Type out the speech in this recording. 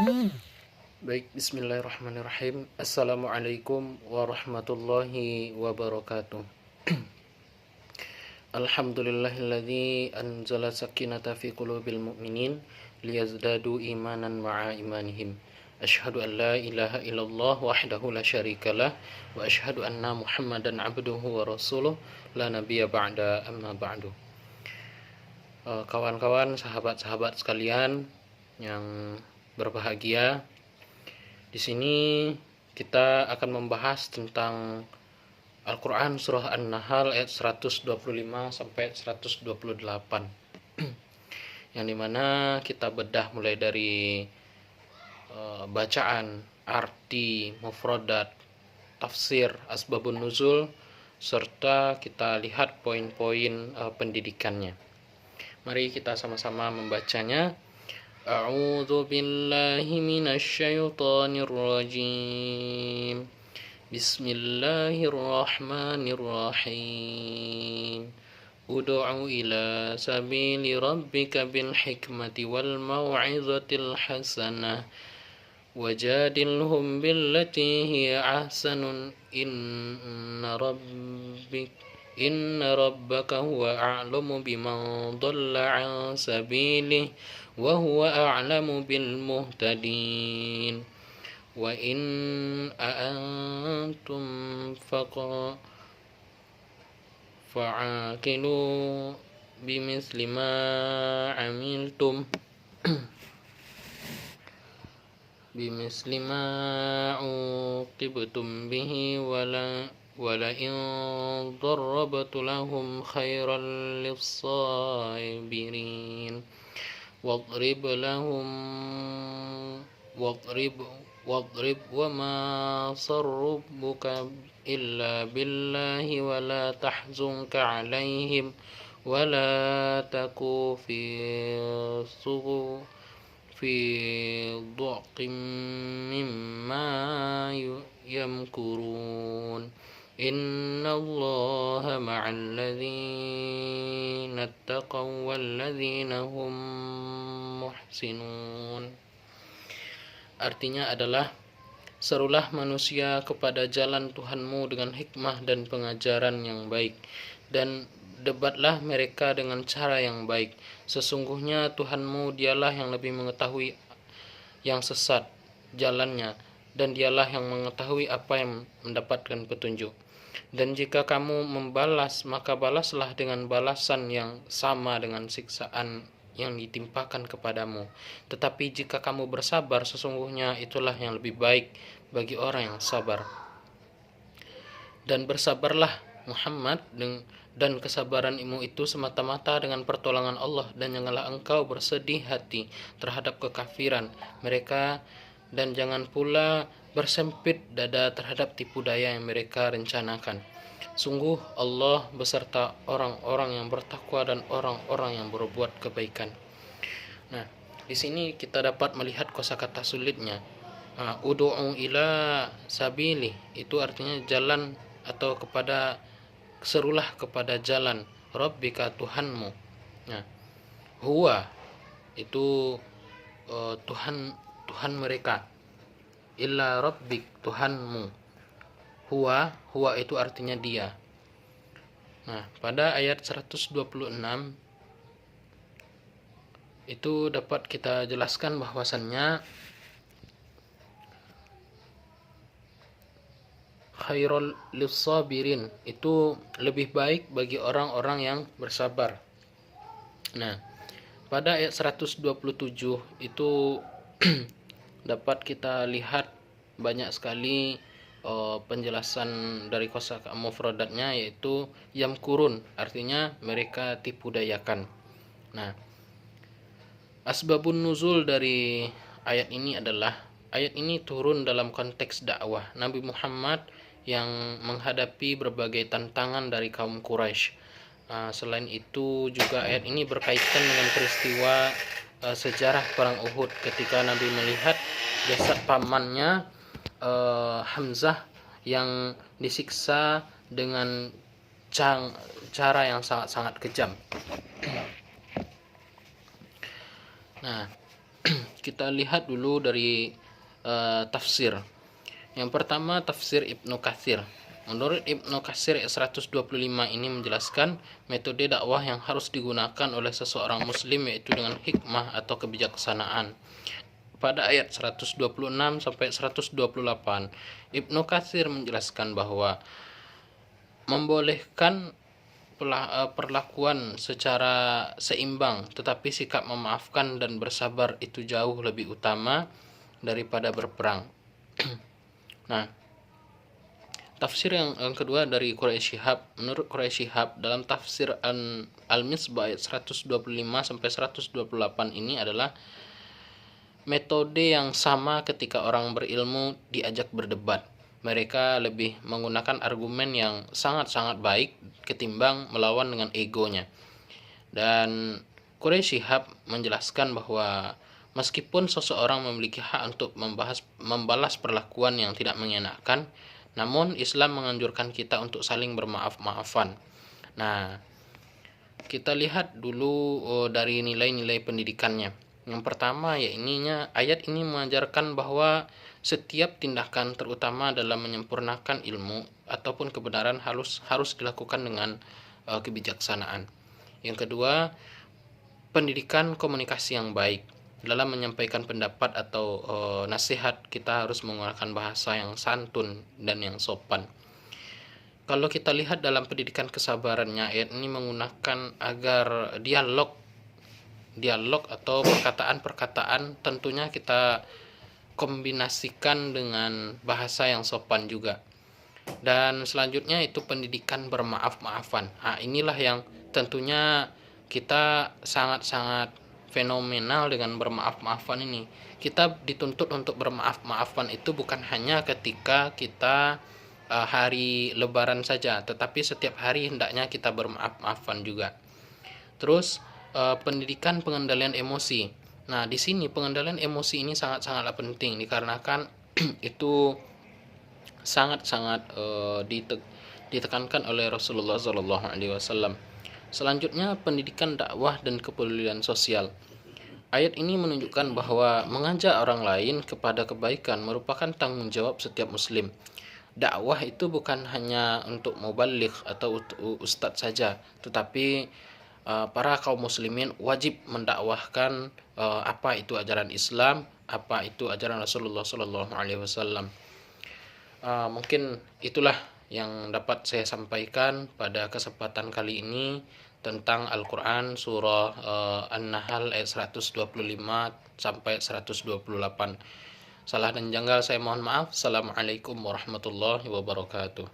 Baik, bismillahirrahmanirrahim. Assalamualaikum warahmatullahi wabarakatuh. Alhamdulillahilladzi anzala sakinata fi qulubil mu'minin liyazdadu imanan ma'a imanihim. Asyhadu an la ilaha illallah wahdahu la syarikalah wa asyhadu anna Muhammadan abduhu wa rasuluh la nabiyya ba'da amma ba'du. Kawan-kawan, sahabat-sahabat sekalian yang berbahagia, di sini kita akan membahas tentang Al-Quran Surah An-Nahl ayat 125 sampai 128 yang dimana kita bedah mulai dari bacaan, arti, mufradat, tafsir, asbabun nuzul, serta kita lihat poin-poin pendidikannya. Mari kita sama-sama membacanya. A'udzu billahi minasy syaithanir rajim. Bismillahirrahmanirrahim. Ud'u ila sabili rabbika bil hikmati wal mau'izatil hasanah wajadilhum billati hiya ahsanun inna rabbaka huwa a'lamu biman dhalla 'an sabilihi wa huwa a'lamu bil muhtadin. Wa in antum fa'aqilu bimisli ma 'amiltum bimisli ma uqibtum bihi wala in darabtu lahum khairan lis-sabirin wadrib wa ma sarrubuka illa billahi wa la tahzunka alaihim wa la taku fi dhuqim mimma yamkurun. Innallaha ma'al ladzina ittaqaw wal ladzina hum muhsinun. Artinya adalah, serulah manusia kepada jalan Tuhanmu dengan hikmah dan pengajaran yang baik, dan debatlah mereka dengan cara yang baik. Sesungguhnya Tuhanmu dialah yang lebih mengetahui yang sesat jalannya, dan dialah yang mengetahui apa yang mendapatkan petunjuk. Dan jika kamu membalas, maka balaslah dengan balasan yang sama dengan siksaan yang ditimpakan kepadamu. Tetapi jika kamu bersabar, sesungguhnya itulah yang lebih baik bagi orang yang sabar. Dan bersabarlah Muhammad, dan kesabaranmu itu semata-mata dengan pertolongan Allah, dan janganlah engkau bersedih hati terhadap kekafiran mereka, dan jangan pula bersempit dada terhadap tipu daya yang mereka rencanakan. Sungguh Allah beserta orang-orang yang bertakwa dan orang-orang yang berbuat kebaikan. Nah, di sini kita dapat melihat kosakata sulitnya. Ud'u ila sabili itu artinya jalan, atau serulah kepada jalan Rabbika, Tuhanmu. Nah, huwa itu Tuhan mereka. Illa rabbik, Tuhanmu. Huwa itu artinya dia. Nah, pada ayat 126 itu dapat kita jelaskan bahwasannya khairul lis-sabirin itu lebih baik bagi orang-orang yang bersabar. Nah, pada ayat 127 itu dapat kita lihat banyak sekali penjelasan dari kosakata mufradatnya, yaitu yamkurun, artinya mereka tipu dayakan. Nah, asbabun nuzul dari ayat ini adalah, ayat ini turun dalam konteks dakwah Nabi Muhammad yang menghadapi berbagai tantangan dari kaum Quraisy. Selain itu juga ayat ini berkaitan dengan peristiwa sejarah perang Uhud, ketika Nabi melihat jasad pamannya Hamzah yang disiksa dengan cara yang sangat-sangat kejam. Nah, kita lihat dulu dari tafsir. Yang pertama tafsir Ibnu Katsir. Menurut Ibnu Katsir 125 ini menjelaskan metode dakwah yang harus digunakan oleh seseorang muslim yaitu dengan hikmah atau kebijaksanaan. Pada ayat 126 sampai 128, Ibnu Katsir menjelaskan bahwa membolehkan perlakuan secara seimbang, tetapi sikap memaafkan dan bersabar itu jauh lebih utama daripada berperang. Nah, tafsir yang kedua dari Quraisy Shihab. Menurut Quraisy Shihab dalam tafsir Al-Misbah ayat 125 sampai 128 ini adalah metode yang sama ketika orang berilmu diajak berdebat. Mereka lebih menggunakan argumen yang sangat-sangat baik ketimbang melawan dengan egonya. Dan Quraisy Shihab menjelaskan bahwa meskipun seseorang memiliki hak untuk membalas perlakuan yang tidak mengenakan, namun Islam menganjurkan kita untuk saling bermaaf-maafan. Nah, kita lihat dulu dari nilai-nilai pendidikannya. Yang pertama ayat ini mengajarkan bahwa setiap tindakan terutama dalam menyempurnakan ilmu ataupun kebenaran harus dilakukan dengan kebijaksanaan. Yang kedua, pendidikan komunikasi yang baik. Dalam menyampaikan pendapat atau nasihat, kita harus menggunakan bahasa yang santun dan yang sopan. Kalau kita lihat dalam pendidikan kesabarannya, ayat ini menggunakan agar dialog atau perkataan-perkataan tentunya kita kombinasikan dengan bahasa yang sopan juga. Dan selanjutnya itu pendidikan bermaaf-maafan. Nah, inilah yang tentunya kita sangat-sangat fenomenal dengan bermaaf-maafan ini. Kita dituntut untuk bermaaf-maafan itu bukan hanya ketika kita hari lebaran saja, tetapi setiap hari hendaknya kita bermaaf-maafan juga. Terus pendidikan pengendalian emosi. Nah, di sini pengendalian emosi ini sangat-sangatlah penting dikarenakan itu sangat-sangat ditekankan oleh Rasulullah SAW. Selanjutnya pendidikan dakwah dan kepedulian sosial. Ayat ini menunjukkan bahwa mengajak orang lain kepada kebaikan merupakan tanggung jawab setiap muslim. Dakwah itu bukan hanya untuk mubaligh atau ustadz saja, tetapi para kaum muslimin wajib mendakwahkan apa itu ajaran Islam, apa itu ajaran Rasulullah SAW. Mungkin itulah yang dapat saya sampaikan pada kesempatan kali ini tentang Al-Quran surah An-Nahl ayat 125 sampai 128. Salah dan janggal saya mohon maaf. Assalamualaikum warahmatullahi wabarakatuh.